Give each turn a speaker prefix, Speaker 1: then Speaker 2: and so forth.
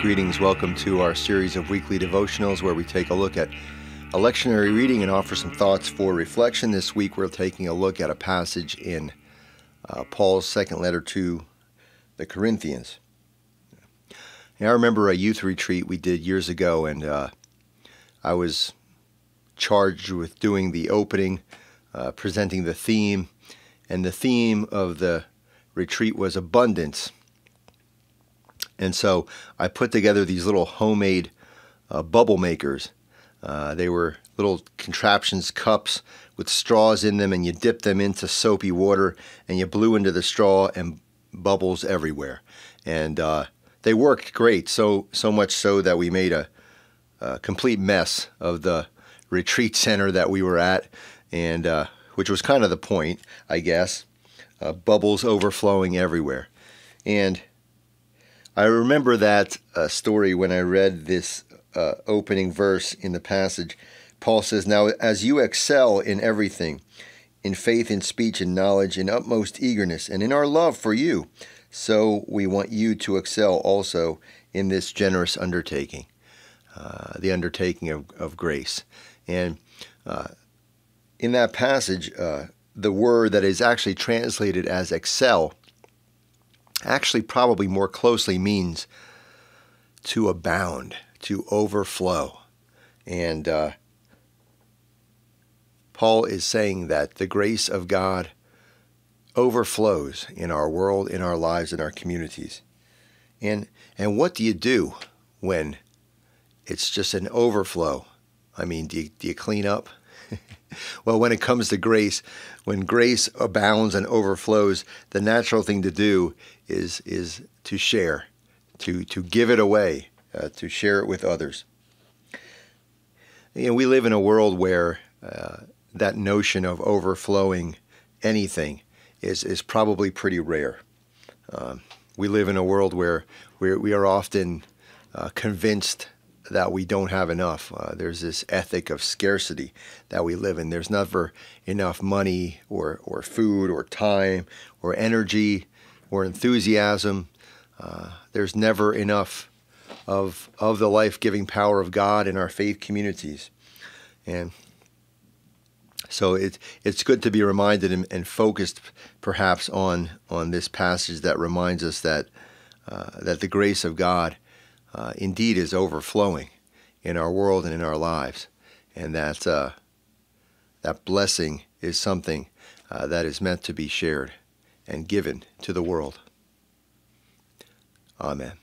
Speaker 1: Greetings, welcome to our series of weekly devotionals where we take a look at a lectionary reading and offer some thoughts for reflection. This week we're taking a look at a passage in Paul's second letter to the Corinthians. Now, I remember a youth retreat we did years ago, and I was charged with doing the opening, presenting the theme, and the theme of the retreat was abundance. And so I put together these little homemade bubble makers. They were little contraptions, cups with straws in them, and you dip them into soapy water, and you blew into the straw, and bubbles everywhere. And they worked great, so much so that we made a complete mess of the retreat center that we were at, and which was kind of the point, I guess. Bubbles overflowing everywhere. And I remember that story when I read this opening verse in the passage. Paul says, "Now as you excel in everything, in faith, in speech, in knowledge, in utmost eagerness, and in our love for you, so we want you to excel also in this generous undertaking," the undertaking of grace. And in that passage, the word that is actually translated as excel actually probably more closely means to abound, to overflow. And Paul is saying that the grace of God overflows in our world, in our lives, in our communities. And what do you do when it's just an overflow? I mean, do you clean up? Well, when it comes to grace, when grace abounds and overflows, the natural thing to do is to share, to give it away, to share it with others. You know, we live in a world where that notion of overflowing anything is probably pretty rare. We live in a world where we are often convinced that we don't have enough. There's this ethic of scarcity that we live in. There's never enough money or food or time or energy or enthusiasm. There's never enough of the life-giving power of God in our faith communities. And so it's good to be reminded and focused perhaps on this passage that reminds us that the grace of God indeed is overflowing in our world and in our lives, and that that blessing is something that is meant to be shared and given to the world. Amen.